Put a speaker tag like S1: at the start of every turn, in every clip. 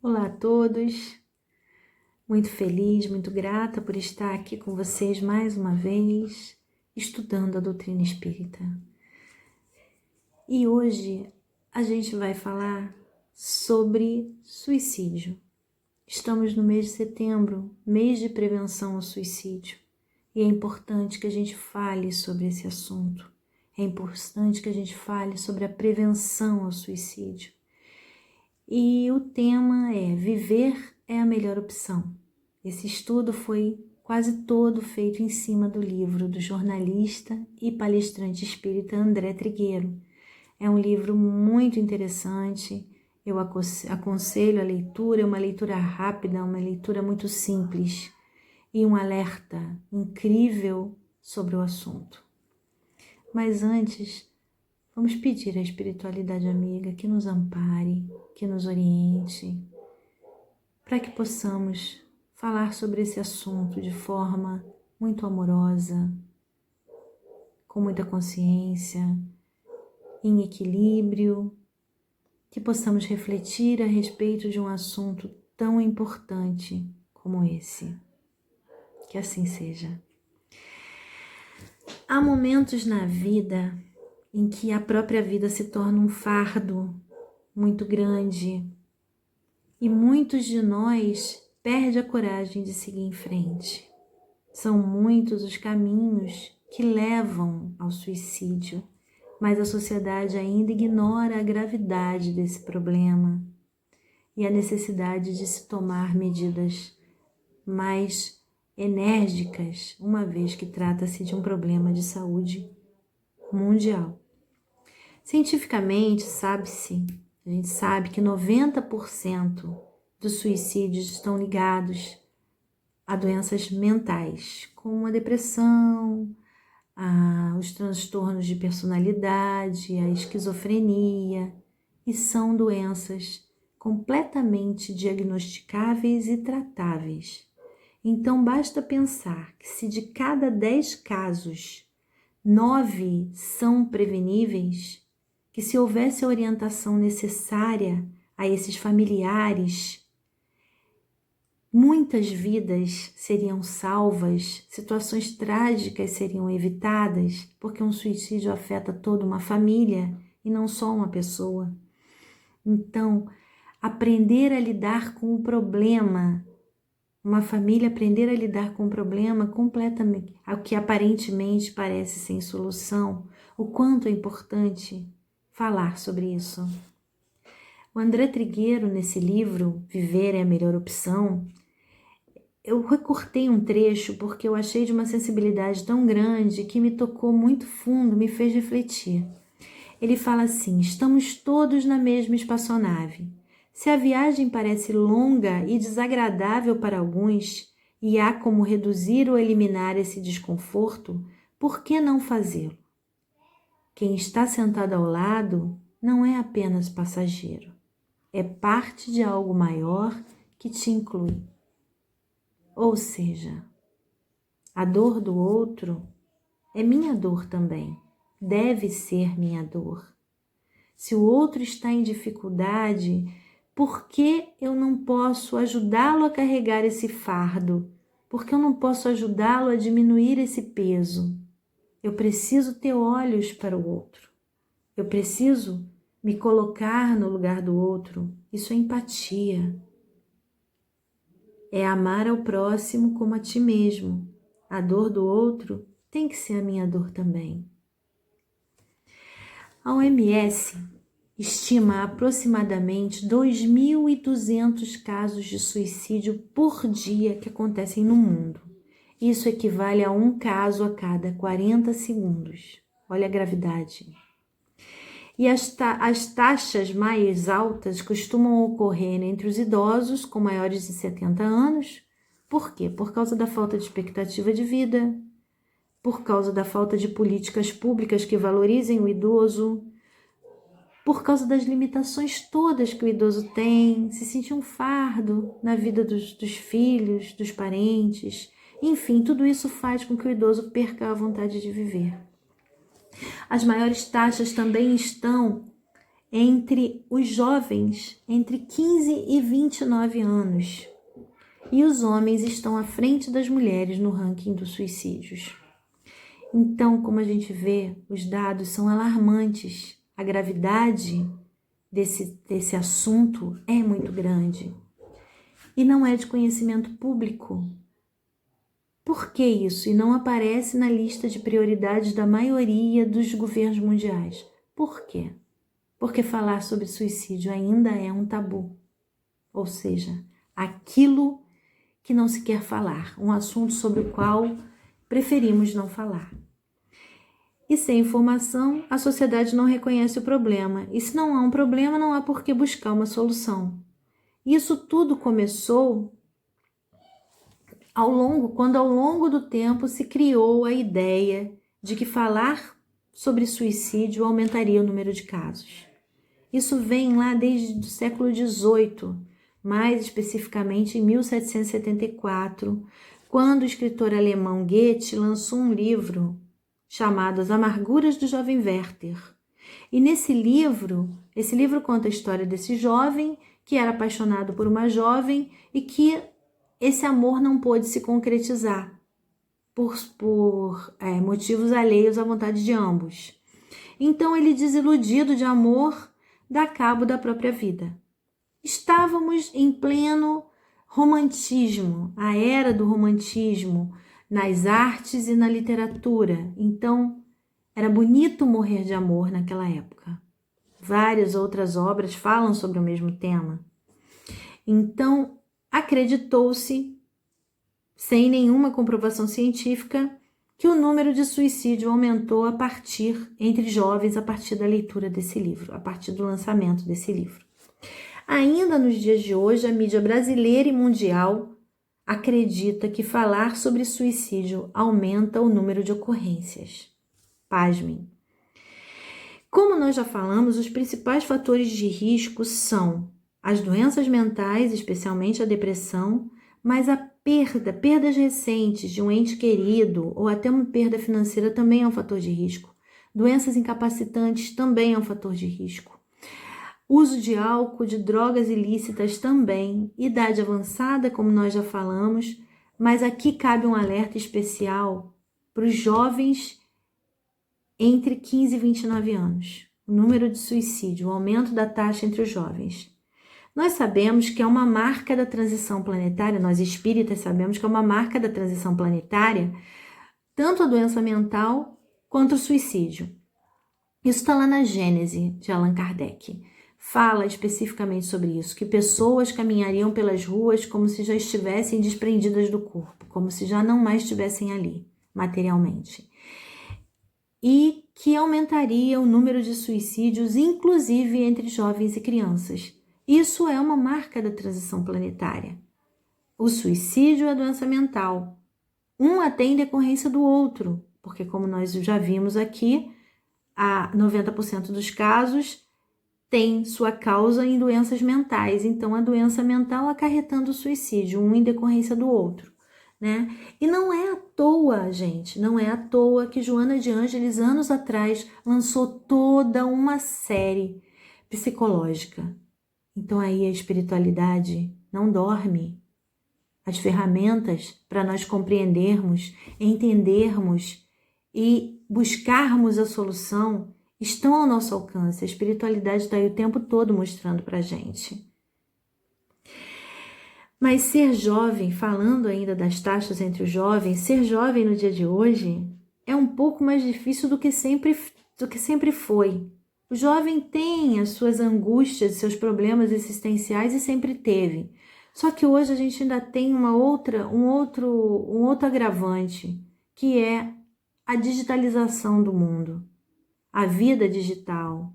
S1: Olá a todos, muito feliz, muito grata por estar aqui com vocês mais uma vez, estudando a doutrina espírita. E hoje a gente vai falar sobre suicídio. Estamos no mês de setembro, mês de prevenção ao suicídio, e é importante que a gente fale sobre esse assunto. É importante que a gente fale sobre a prevenção ao suicídio. E o tema é viver é a melhor opção. Esse estudo foi quase todo feito em cima do livro do jornalista e palestrante espírita André Trigueiro. É um livro muito interessante, eu aconselho a leitura, é uma leitura rápida, uma leitura muito simples e um alerta incrível sobre o assunto. Mas antes, vamos pedir à espiritualidade amiga que nos ampare, que nos oriente, para que possamos falar sobre esse assunto de forma muito amorosa, com muita consciência, em equilíbrio, que possamos refletir a respeito de um assunto tão importante como esse. Que assim seja. Há momentos na vida em que a própria vida se torna um fardo muito grande e muitos de nós perdem a coragem de seguir em frente. São muitos os caminhos que levam ao suicídio, mas a sociedade ainda ignora a gravidade desse problema e a necessidade de se tomar medidas mais enérgicas, uma vez que trata-se de um problema de saúde mundial. Cientificamente, a gente sabe que 90% dos suicídios estão ligados a doenças mentais, como a depressão, os transtornos de personalidade, a esquizofrenia, e são doenças completamente diagnosticáveis e tratáveis. Então, basta pensar que se de cada 10 casos, 9 são preveníveis, que se houvesse a orientação necessária a esses familiares, muitas vidas seriam salvas, situações trágicas seriam evitadas, porque um suicídio afeta toda uma família e não só uma pessoa. Então, aprender a lidar com o problema, uma família aprender a lidar com o problema completamente, o que aparentemente parece sem solução, o quanto é importante falar sobre isso. O André Trigueiro, nesse livro, Viver é a Melhor Opção, eu recortei um trecho porque eu achei de uma sensibilidade tão grande que me tocou muito fundo, me fez refletir. Ele fala assim: estamos todos na mesma espaçonave. Se a viagem parece longa e desagradável para alguns, e há como reduzir ou eliminar esse desconforto, por que não fazê-lo? Quem está sentado ao lado não é apenas passageiro, é parte de algo maior que te inclui. Ou seja, a dor do outro é minha dor também, deve ser minha dor. Se o outro está em dificuldade, por que eu não posso ajudá-lo a carregar esse fardo? Por que eu não posso ajudá-lo a diminuir esse peso? Eu preciso ter olhos para o outro. Eu preciso me colocar no lugar do outro. Isso é empatia. É amar ao próximo como a ti mesmo. A dor do outro tem que ser a minha dor também. A OMS estima aproximadamente 2.200 casos de suicídio por dia que acontecem no mundo. Isso equivale a um caso a cada 40 segundos. Olha a gravidade. E as taxas mais altas costumam ocorrer entre os idosos com maiores de 70 anos. Por quê? Por causa da falta de expectativa de vida, por causa da falta de políticas públicas que valorizem o idoso, por causa das limitações todas que o idoso tem, se sentir um fardo na vida dos filhos, dos parentes. Enfim, tudo isso faz com que o idoso perca a vontade de viver. As maiores taxas também estão entre os jovens entre 15 e 29 anos. E os homens estão à frente das mulheres no ranking dos suicídios. Então, como a gente vê, os dados são alarmantes. A gravidade desse assunto é muito grande. E não é de conhecimento público. Por que isso? E não aparece na lista de prioridades da maioria dos governos mundiais. Por quê? Porque falar sobre suicídio ainda é um tabu. Ou seja, aquilo que não se quer falar, um assunto sobre o qual preferimos não falar. E sem informação, a sociedade não reconhece o problema. E se não há um problema, não há por que buscar uma solução. Isso tudo começou quando ao longo do tempo se criou a ideia de que falar sobre suicídio aumentaria o número de casos. Isso vem lá desde o século XVIII, mais especificamente em 1774, quando o escritor alemão Goethe lançou um livro chamado As Amarguras do Jovem Werther. E esse livro conta a história desse jovem que era apaixonado por uma jovem e que esse amor não pôde se concretizar por motivos alheios à vontade de ambos. Então ele, desiludido de amor, dá cabo da própria vida. Estávamos em pleno romantismo, a era do romantismo, nas artes e na literatura. Então, era bonito morrer de amor naquela época. Várias outras obras falam sobre o mesmo tema. Então, acreditou-se, sem nenhuma comprovação científica, que o número de suicídio aumentou entre jovens a partir da leitura desse livro, a partir do lançamento desse livro. Ainda nos dias de hoje, a mídia brasileira e mundial acredita que falar sobre suicídio aumenta o número de ocorrências. Pasmem. Como nós já falamos, os principais fatores de risco são as doenças mentais, especialmente a depressão, mas a perdas recentes de um ente querido ou até uma perda financeira também é um fator de risco. Doenças incapacitantes também é um fator de risco. Uso de álcool, de drogas ilícitas também. Idade avançada, como nós já falamos, mas aqui cabe um alerta especial para os jovens entre 15 e 29 anos. O número de suicídio, o aumento da taxa entre os jovens. Nós sabemos que é uma marca da transição planetária, nós espíritas sabemos que é uma marca da transição planetária, tanto a doença mental quanto o suicídio. Isso está lá na Gênese, de Allan Kardec. Fala especificamente sobre isso, que pessoas caminhariam pelas ruas como se já estivessem desprendidas do corpo, como se já não mais estivessem ali, materialmente. E que aumentaria o número de suicídios, inclusive entre jovens e crianças. Isso é uma marca da transição planetária. O suicídio é a doença mental. Um até em decorrência do outro, porque como nós já vimos aqui, 90% dos casos tem sua causa em doenças mentais. Então, a doença mental acarretando o suicídio, um em decorrência do outro, né? E não é à toa, gente, não é à toa que Joana de Ângeles, anos atrás, lançou toda uma série psicológica. Então aí a espiritualidade não dorme. As ferramentas para nós compreendermos, entendermos e buscarmos a solução estão ao nosso alcance. A espiritualidade está aí o tempo todo mostrando para a gente. Mas ser jovem, falando ainda das taxas entre os jovens, ser jovem no dia de hoje é um pouco mais difícil do que sempre foi. O jovem tem as suas angústias, seus problemas existenciais e sempre teve. Só que hoje a gente ainda tem um outro agravante, que é a digitalização do mundo, a vida digital.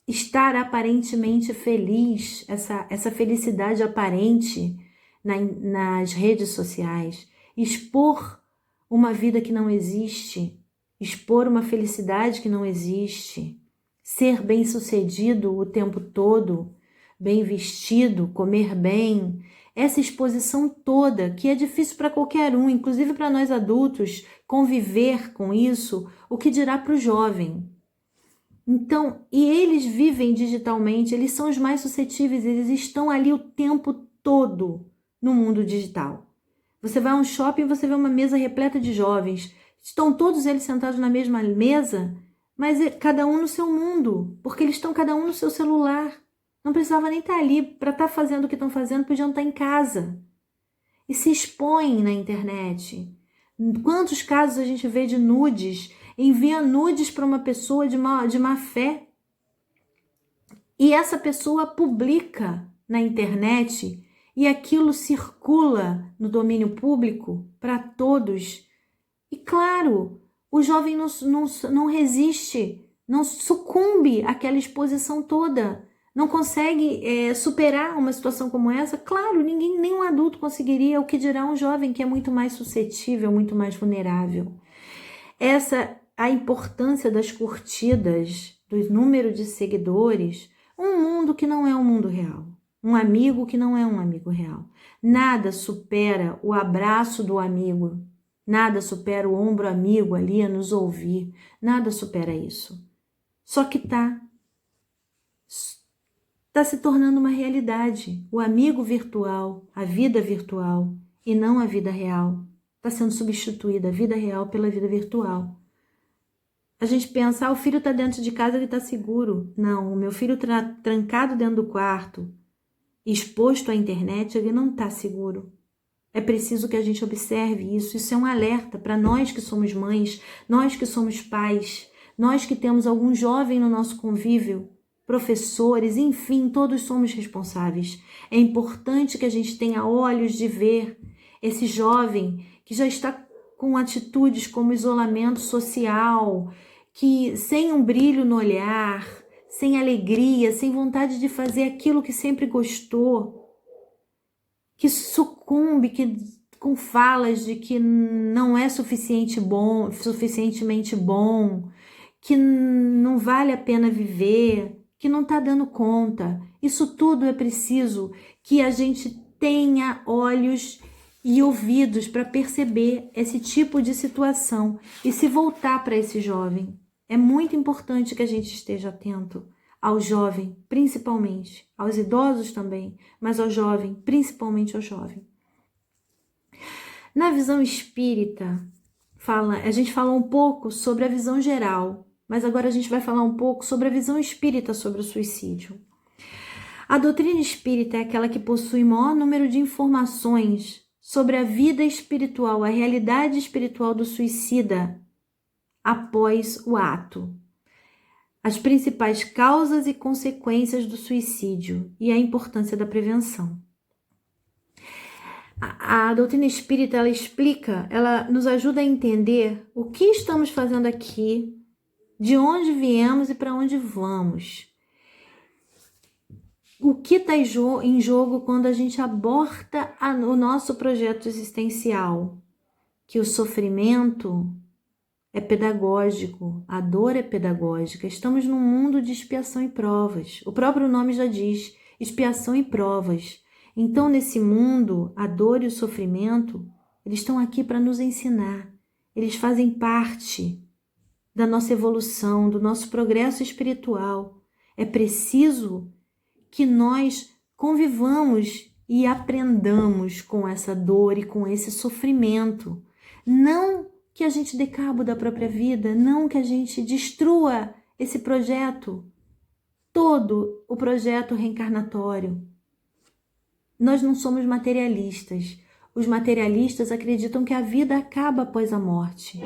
S1: Estar aparentemente feliz, essa felicidade aparente nas redes sociais, expor uma vida que não existe, expor uma felicidade que não existe, ser bem-sucedido o tempo todo, bem vestido, comer bem, essa exposição toda que é difícil para qualquer um, inclusive para nós adultos, conviver com isso, o que dirá para o jovem. Então, e eles vivem digitalmente, eles são os mais suscetíveis, eles estão ali o tempo todo no mundo digital. Você vai a um shopping, você vê uma mesa repleta de jovens. Estão todos eles sentados na mesma mesa, mas cada um no seu mundo, porque eles estão cada um no seu celular. Não precisava nem estar ali para estar fazendo o que estão fazendo, podiam estar em casa. E se expõem na internet. Quantos casos a gente vê de nudes? Envia nudes para uma pessoa de má fé e essa pessoa publica na internet e aquilo circula no domínio público para todos. E claro, o jovem não resiste, não sucumbe àquela exposição toda, não consegue superar uma situação como essa. Claro, ninguém, nenhum adulto conseguiria, o que dirá um jovem que é muito mais suscetível, muito mais vulnerável. A importância das curtidas, do número de seguidores, um mundo que não é um mundo real, um amigo que não é um amigo real. Nada supera o abraço do amigo, nada supera o ombro amigo ali a nos ouvir, nada supera isso. Só que tá se tornando uma realidade. O amigo virtual, a vida virtual e não a vida real, está sendo substituída, a vida real pela vida virtual. A gente pensa, o filho está dentro de casa, ele está seguro. Não, o meu filho está trancado dentro do quarto, exposto à internet, ele não está seguro. É preciso que a gente observe isso. Isso é um alerta para nós que somos mães, nós que somos pais, nós que temos algum jovem no nosso convívio, professores, enfim, todos somos responsáveis. É importante que a gente tenha olhos de ver esse jovem que já está com atitudes como isolamento social, que sem um brilho no olhar, sem alegria, sem vontade de fazer aquilo que sempre gostou, que sucumbe, com falas de que não é suficientemente bom, que não vale a pena viver, que não está dando conta. Isso tudo é preciso que a gente tenha olhos e ouvidos para perceber esse tipo de situação e se voltar para esse jovem. É muito importante que a gente esteja atento ao jovem, principalmente, aos idosos também, mas ao jovem, principalmente ao jovem. Na visão espírita, a gente falou um pouco sobre a visão geral, mas agora a gente vai falar um pouco sobre a visão espírita sobre o suicídio. A doutrina espírita é aquela que possui maior número de informações sobre a vida espiritual, a realidade espiritual do suicida após o ato, as principais causas e consequências do suicídio e a importância da prevenção. A doutrina espírita, ela explica, ela nos ajuda a entender o que estamos fazendo aqui, de onde viemos e para onde vamos. O que está em jogo quando a gente aborta o nosso projeto existencial? Que o sofrimento é pedagógico, a dor é pedagógica. Estamos num mundo de expiação e provas. O próprio nome já diz, expiação e provas. Então, nesse mundo, a dor e o sofrimento, eles estão aqui para nos ensinar. Eles fazem parte da nossa evolução, do nosso progresso espiritual. É preciso que nós convivamos e aprendamos com essa dor e com esse sofrimento. Não que a gente dê cabo da própria vida, não que a gente destrua esse projeto, todo o projeto reencarnatório. Nós não somos materialistas. Os materialistas acreditam que a vida acaba após a morte.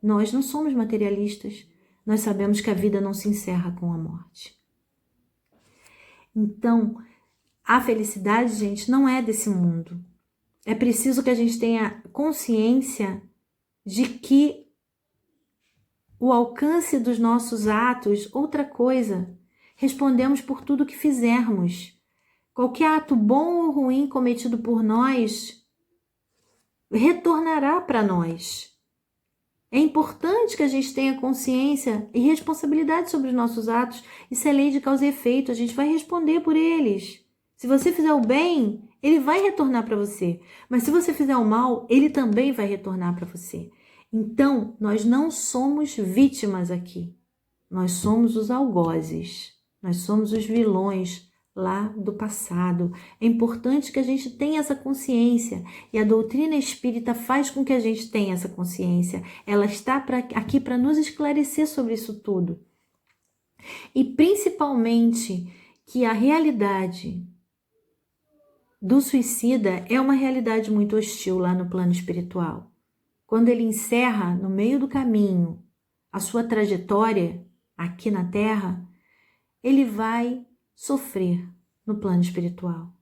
S1: Nós não somos materialistas. Nós sabemos que a vida não se encerra com a morte. Então, a felicidade, gente, não é desse mundo. É preciso que a gente tenha consciência de que o alcance dos nossos atos, outra coisa, respondemos por tudo que fizermos. Qualquer ato bom ou ruim cometido por nós retornará para nós. É importante que a gente tenha consciência e responsabilidade sobre os nossos atos. Isso é lei de causa e efeito, a gente vai responder por eles. Se você fizer o bem, ele vai retornar para você. Mas se você fizer o mal, ele também vai retornar para você. Então, nós não somos vítimas aqui. Nós somos os algozes, nós somos os vilões lá do passado. É importante que a gente tenha essa consciência, e a doutrina espírita faz com que a gente tenha essa consciência. Ela está aqui para nos esclarecer sobre isso tudo. E principalmente que a realidade do suicida é uma realidade muito hostil lá no plano espiritual. Quando ele encerra no meio do caminho a sua trajetória aqui na Terra, ele vai sofrer no plano espiritual.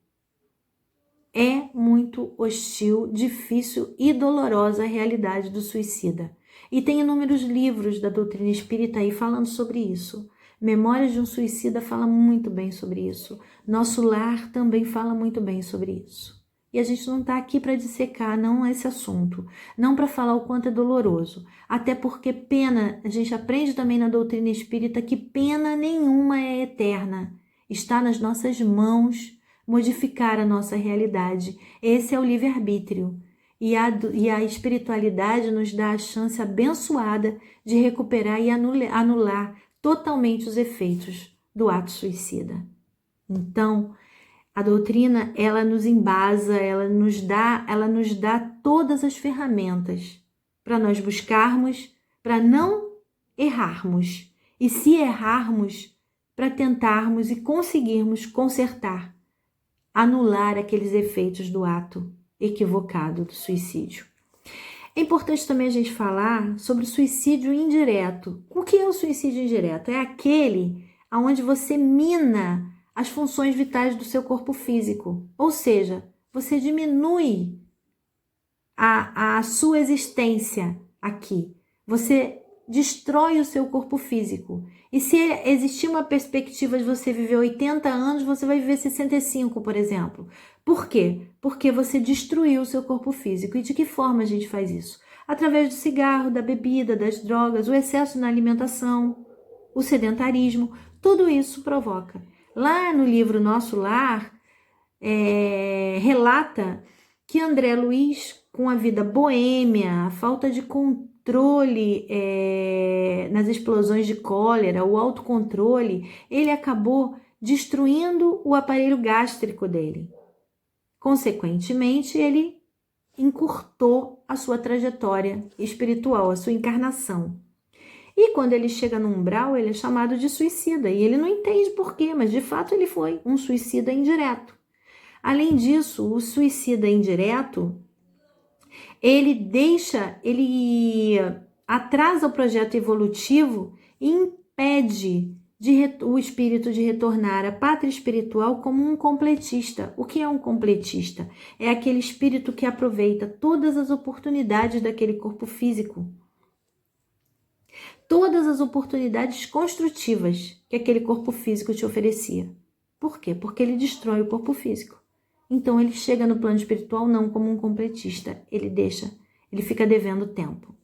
S1: É muito hostil, difícil e dolorosa a realidade do suicida. E tem inúmeros livros da doutrina espírita aí falando sobre isso. Memórias de um Suicida fala muito bem sobre isso. Nosso Lar também fala muito bem sobre isso. E a gente não está aqui para dissecar não esse assunto, não para falar o quanto é doloroso. Até porque pena, a gente aprende também na doutrina espírita que pena nenhuma é eterna. Está nas nossas mãos modificar a nossa realidade. Esse é o livre-arbítrio. E a espiritualidade nos dá a chance abençoada de recuperar e anular totalmente os efeitos do ato suicida. Então, a doutrina, ela nos embasa, ela nos dá todas as ferramentas para nós buscarmos, para não errarmos. E se errarmos, para tentarmos e conseguirmos consertar, anular aqueles efeitos do ato equivocado do suicídio. É importante também a gente falar sobre o suicídio indireto. O que é o suicídio indireto? É aquele onde você mina as funções vitais do seu corpo físico. Ou seja, você diminui a sua existência aqui. Você destrói o seu corpo físico. E se existir uma perspectiva de você viver 80 anos, você vai viver 65, por exemplo. Por quê? Porque você destruiu o seu corpo físico. E de que forma a gente faz isso? Através do cigarro, da bebida, das drogas, o excesso na alimentação, o sedentarismo. Tudo isso provoca. Lá no livro Nosso Lar, relata que André Luiz, com a vida boêmia, a falta de controle nas explosões de cólera, o autocontrole, ele acabou destruindo o aparelho gástrico dele. Consequentemente, ele encurtou a sua trajetória espiritual, a sua encarnação. E quando ele chega no umbral, ele é chamado de suicida. E ele não entende por quê, mas de fato ele foi um suicida indireto. Além disso, o suicida indireto, ele atrasa o projeto evolutivo e impede o espírito de retornar à pátria espiritual como um completista. O que é um completista? É aquele espírito que aproveita todas as oportunidades daquele corpo físico. Todas as oportunidades construtivas que aquele corpo físico te oferecia. Por quê? Porque ele destrói o corpo físico. Então ele chega no plano espiritual não como um completista, ele fica devendo tempo.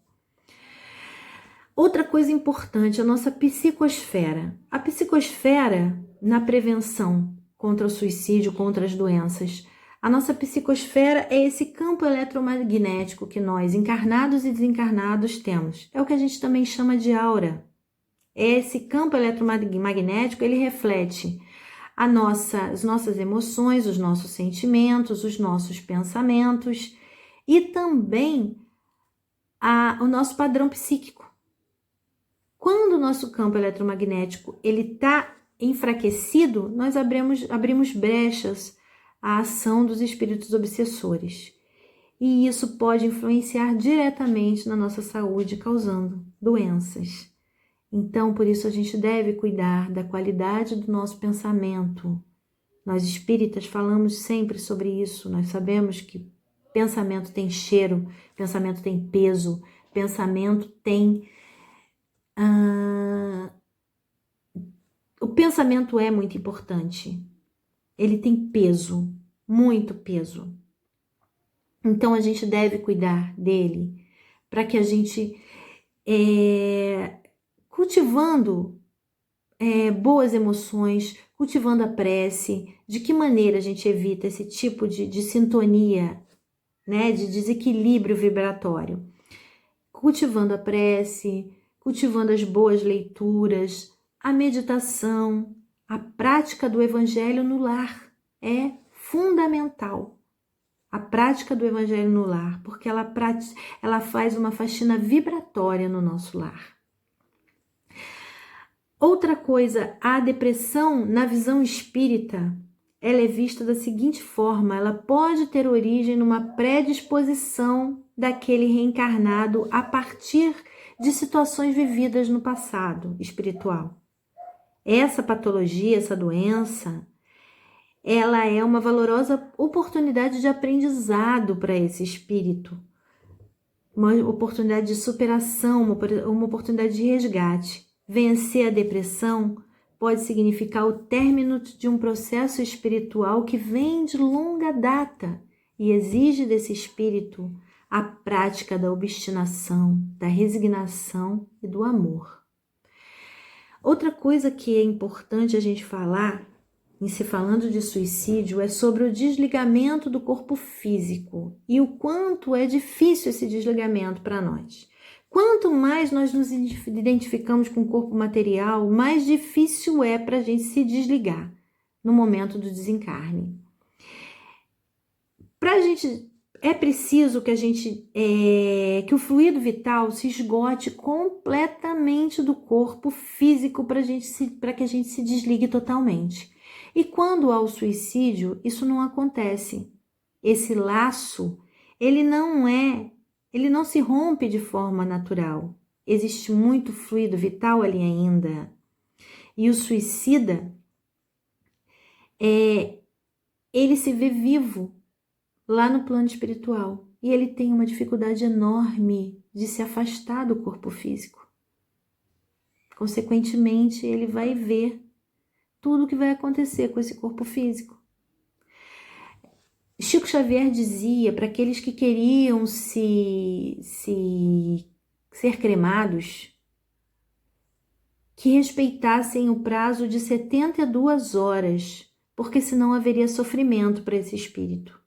S1: Outra coisa importante, a nossa psicosfera. A psicosfera, na prevenção contra o suicídio, contra as doenças, a nossa psicosfera é esse campo eletromagnético que nós, encarnados e desencarnados, temos. É o que a gente também chama de aura. Esse campo eletromagnético, ele reflete as nossas emoções, os nossos sentimentos, os nossos pensamentos e também o nosso padrão psíquico. Quando o nosso campo eletromagnético está enfraquecido, nós abrimos brechas à ação dos espíritos obsessores. E isso pode influenciar diretamente na nossa saúde, causando doenças. Então, por isso a gente deve cuidar da qualidade do nosso pensamento. Nós espíritas falamos sempre sobre isso. Nós sabemos que pensamento tem cheiro, pensamento tem peso, pensamento tem... O pensamento é muito importante. Ele tem peso, muito peso. Então, a gente deve cuidar dele para que a gente, cultivando boas emoções, cultivando a prece, de que maneira a gente evita esse tipo de sintonia, né, de desequilíbrio vibratório? Cultivando a prece, cultivando as boas leituras, a meditação, a prática do Evangelho no lar é fundamental. A prática do Evangelho no lar, porque ela faz uma faxina vibratória no nosso lar. Outra coisa, a depressão, na visão espírita, ela é vista da seguinte forma: ela pode ter origem numa predisposição daquele reencarnado a partir de situações vividas no passado espiritual. Essa patologia, essa doença, ela é uma valorosa oportunidade de aprendizado para esse espírito, uma oportunidade de superação, uma oportunidade de resgate. Vencer a depressão pode significar o término de um processo espiritual que vem de longa data e exige desse espírito a prática da obstinação, da resignação e do amor. Outra coisa que é importante a gente falar, em se falando de suicídio, é sobre o desligamento do corpo físico e o quanto é difícil esse desligamento para nós. Quanto mais nós nos identificamos com o corpo material, mais difícil é para a gente se desligar no momento do desencarne. É preciso que o fluido vital se esgote completamente do corpo físico para que a gente se desligue totalmente. E quando há o suicídio, isso não acontece. Esse laço, ele não se rompe de forma natural. Existe muito fluido vital ali ainda. E o suicida, ele se vê vivo lá no plano espiritual. E ele tem uma dificuldade enorme de se afastar do corpo físico. Consequentemente, ele vai ver tudo o que vai acontecer com esse corpo físico. Chico Xavier dizia para aqueles que queriam ser cremados que respeitassem o prazo de 72 horas, porque senão haveria sofrimento para esse espírito.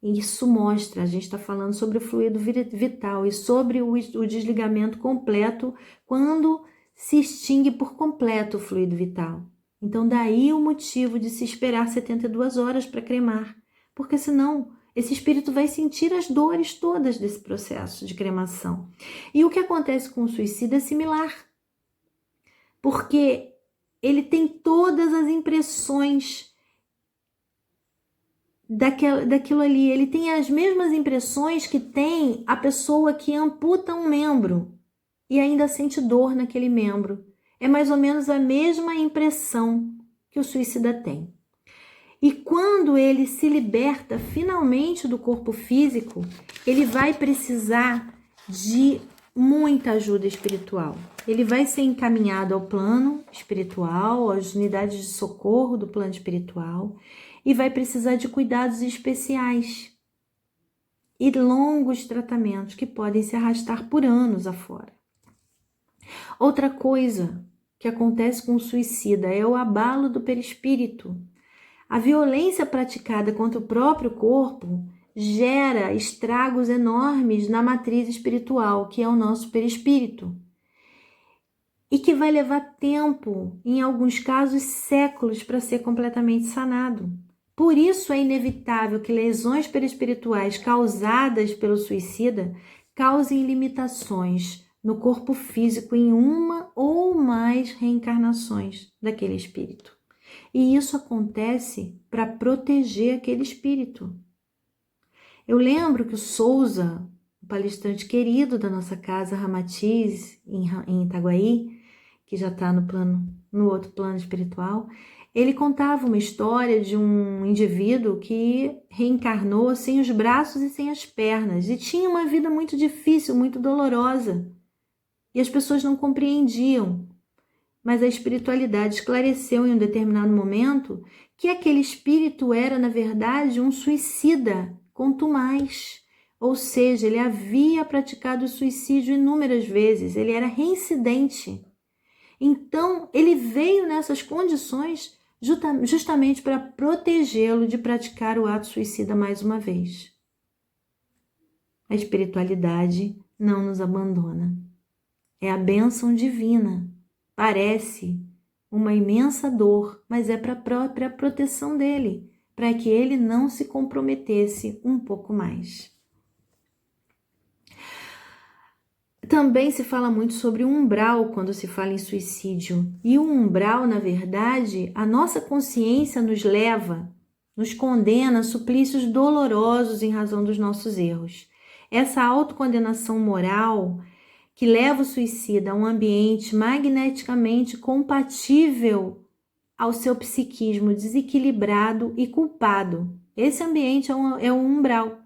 S1: E isso mostra, a gente está falando sobre o fluido vital e sobre o desligamento completo quando se extingue por completo o fluido vital. Então daí o motivo de se esperar 72 horas para cremar, porque senão esse espírito vai sentir as dores todas desse processo de cremação. E o que acontece com o suicida é similar, porque ele tem todas as impressões daquilo ali, ele tem as mesmas impressões que tem a pessoa que amputa um membro e ainda sente dor naquele membro. É mais ou menos a mesma impressão que o suicida tem. E quando ele se liberta finalmente do corpo físico, ele vai precisar de muita ajuda espiritual. Ele vai ser encaminhado ao plano espiritual, às unidades de socorro do plano espiritual, e vai precisar de cuidados especiais e longos tratamentos que podem se arrastar por anos afora. Outra coisa que acontece com o suicida é o abalo do perispírito. A violência praticada contra o próprio corpo gera estragos enormes na matriz espiritual, que é o nosso perispírito, e que vai levar tempo, em alguns casos séculos, para ser completamente sanado. Por isso é inevitável que lesões perispirituais causadas pelo suicida causem limitações no corpo físico em uma ou mais reencarnações daquele espírito. E isso acontece para proteger aquele espírito. Eu lembro que o Souza, um palestrante querido da nossa casa Ramatiz, em Itaguaí, que já está no outro plano espiritual, ele contava uma história de um indivíduo que reencarnou sem os braços e sem as pernas e tinha uma vida muito difícil, muito dolorosa. E as pessoas não compreendiam. Mas a espiritualidade esclareceu em um determinado momento que aquele espírito era, na verdade, um suicida contumaz. Ou seja, ele havia praticado suicídio inúmeras vezes, ele era reincidente. Então, ele veio nessas condições justamente para protegê-lo de praticar o ato suicida mais uma vez. A espiritualidade não nos abandona. É a bênção divina. Parece uma imensa dor, mas é para a própria proteção dele, para que ele não se comprometesse um pouco mais. Também se fala muito sobre o umbral quando se fala em suicídio. E o umbral, na verdade, a nossa consciência nos leva, nos condena a suplícios dolorosos em razão dos nossos erros. Essa autocondenação moral que leva o suicida a um ambiente magneticamente compatível ao seu psiquismo desequilibrado e culpado. Esse ambiente é um umbral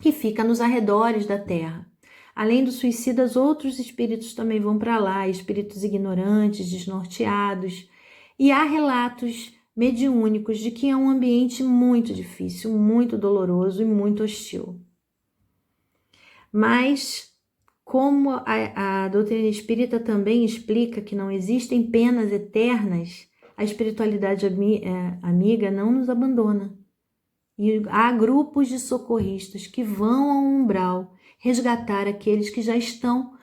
S1: que fica nos arredores da Terra. Além dos suicidas, outros espíritos também vão para lá, espíritos ignorantes, desnorteados. E há relatos mediúnicos de que é um ambiente muito difícil, muito doloroso e muito hostil. Mas, como a doutrina espírita também explica que não existem penas eternas, a espiritualidade amiga não nos abandona. E há grupos de socorristas que vão ao umbral resgatar aqueles que já estão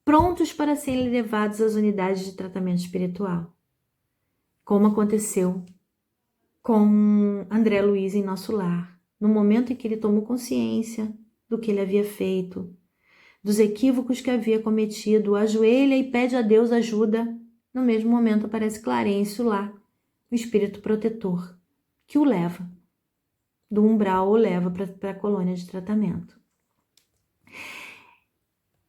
S1: prontos para serem levados às unidades de tratamento espiritual, como aconteceu com André Luiz em nosso lar, no momento em que ele tomou consciência do que ele havia feito, dos equívocos que havia cometido, ajoelha e pede a Deus ajuda. No mesmo momento aparece Clarencio lá, o espírito protetor, que o leva do umbral, o leva para a colônia de tratamento.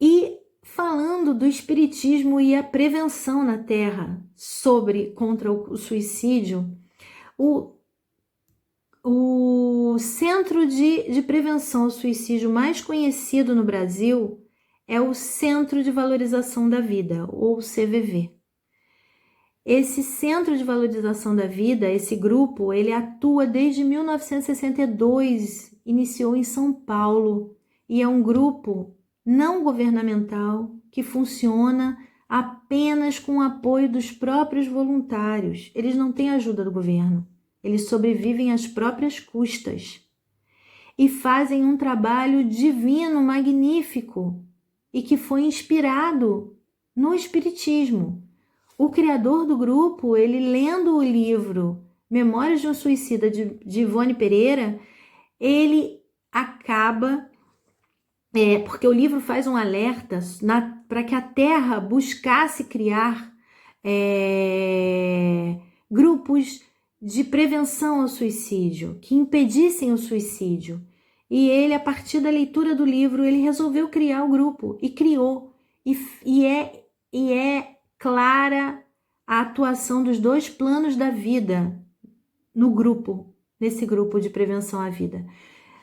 S1: E falando do espiritismo e a prevenção na Terra contra o suicídio, o centro de prevenção ao suicídio mais conhecido no Brasil é o Centro de Valorização da Vida, ou CVV. Esse Centro de Valorização da Vida, esse grupo, ele atua desde 1962, iniciou em São Paulo, e é um grupo não governamental que funciona apenas com o apoio dos próprios voluntários. Eles não têm ajuda do governo, eles sobrevivem às próprias custas e fazem um trabalho divino, magnífico, e que foi inspirado no Espiritismo. O criador do grupo, ele lendo o livro Memórias de um Suicida, de Ivone Pereira, ele acaba, porque o livro faz um alerta para que a Terra buscasse criar grupos de prevenção ao suicídio, que impedissem o suicídio. E ele, a partir da leitura do livro, ele resolveu criar o grupo, e criou. E é clara a atuação dos dois planos da vida no grupo, nesse grupo de prevenção à vida,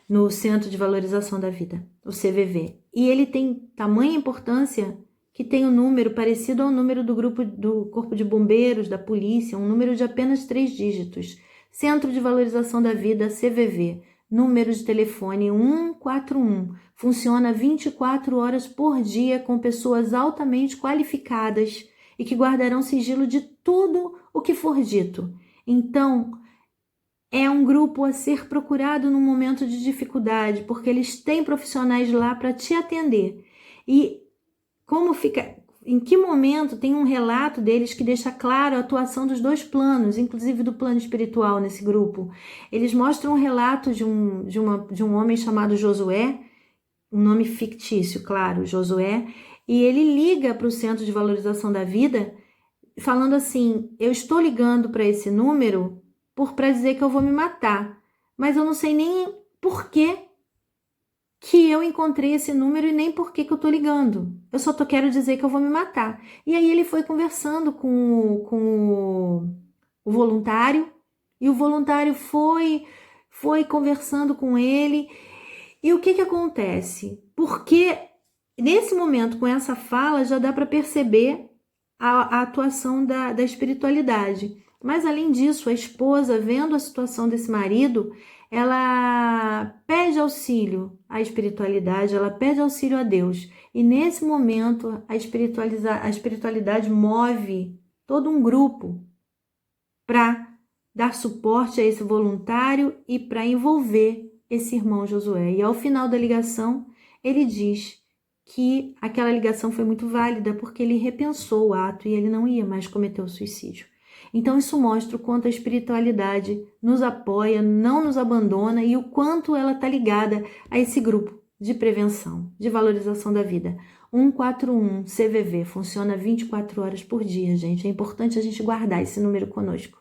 S1: no Centro de Valorização da Vida, o CVV. E ele tem tamanha importância que tem um número parecido ao número do grupo do Corpo de Bombeiros, da polícia, um número de apenas 3 dígitos. Centro de Valorização da Vida, CVV, número de telefone 141. Funciona 24 horas por dia com pessoas altamente qualificadas e que guardarão sigilo de tudo o que for dito. Então, é um grupo a ser procurado num momento de dificuldade, porque eles têm profissionais lá para te atender. E em que momento tem um relato deles que deixa claro a atuação dos dois planos, inclusive do plano espiritual nesse grupo. Eles mostram um relato de um homem chamado Josué, um nome fictício, claro, Josué, e ele liga para o Centro de Valorização da Vida falando assim: eu estou ligando para esse número para dizer que eu vou me matar, mas eu não sei nem por que eu encontrei esse número e nem por que eu tô ligando. Eu só quero dizer que eu vou me matar. E aí ele foi conversando com o voluntário, e o voluntário foi conversando com ele. E o que acontece? Porque nesse momento, com essa fala, já dá para perceber a atuação da espiritualidade. Mas além disso, a esposa, vendo a situação desse marido, ela pede auxílio à espiritualidade, ela pede auxílio a Deus. E nesse momento, a espiritualidade move todo um grupo para dar suporte a esse voluntário e para envolver esse irmão Josué. E ao final da ligação, ele diz que aquela ligação foi muito válida, porque ele repensou o ato e ele não ia mais cometer o suicídio. Então isso mostra o quanto a espiritualidade nos apoia, não nos abandona e o quanto ela está ligada a esse grupo de prevenção, de valorização da vida. 141 CVV funciona 24 horas por dia, gente. É importante a gente guardar esse número conosco.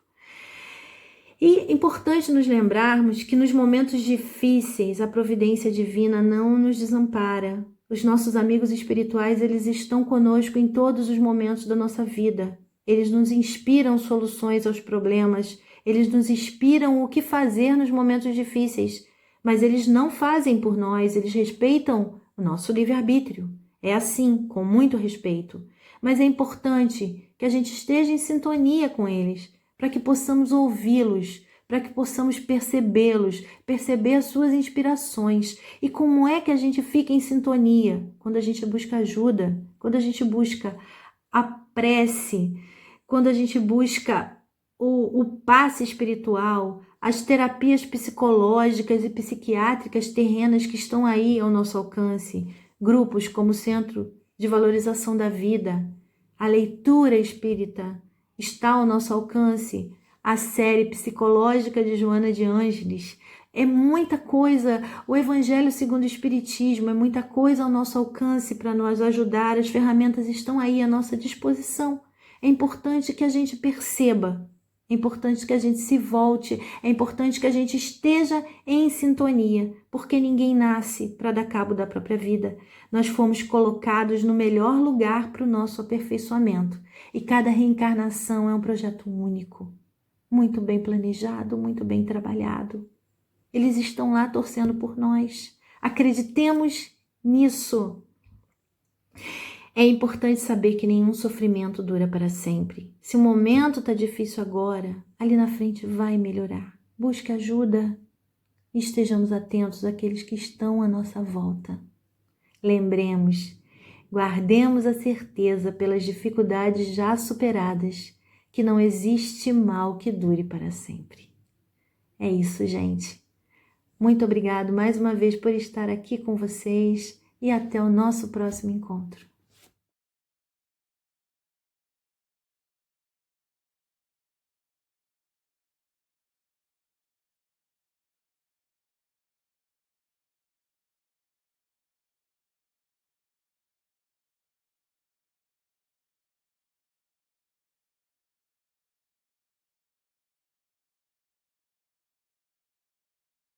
S1: E é importante nos lembrarmos que nos momentos difíceis a providência divina não nos desampara. Os nossos amigos espirituais, eles estão conosco em todos os momentos da nossa vida. Eles nos inspiram soluções aos problemas, eles nos inspiram o que fazer nos momentos difíceis, mas eles não fazem por nós, eles respeitam o nosso livre-arbítrio. É assim, com muito respeito. Mas é importante que a gente esteja em sintonia com eles, para que possamos ouvi-los, para que possamos percebê-los, perceber as suas inspirações. E como é que a gente fica em sintonia? Quando a gente busca ajuda, quando a gente busca a prece, quando a gente busca o passe espiritual, as terapias psicológicas e psiquiátricas terrenas que estão aí ao nosso alcance, grupos como o Centro de Valorização da Vida, a leitura espírita está ao nosso alcance, a série psicológica de Joana de Ângeles. É muita coisa, o Evangelho segundo o Espiritismo, é muita coisa ao nosso alcance para nos ajudar, as ferramentas estão aí à nossa disposição. É importante que a gente perceba, é importante que a gente se volte, é importante que a gente esteja em sintonia, porque ninguém nasce para dar cabo da própria vida. Nós fomos colocados no melhor lugar para o nosso aperfeiçoamento. E cada reencarnação é um projeto único, muito bem planejado, muito bem trabalhado. Eles estão lá torcendo por nós. Acreditemos nisso. É importante saber que nenhum sofrimento dura para sempre. Se o momento está difícil agora, ali na frente vai melhorar. Busque ajuda e estejamos atentos àqueles que estão à nossa volta. Lembremos, guardemos a certeza pelas dificuldades já superadas, que não existe mal que dure para sempre. É isso, gente. Muito obrigado mais uma vez por estar aqui com vocês e até o nosso próximo encontro.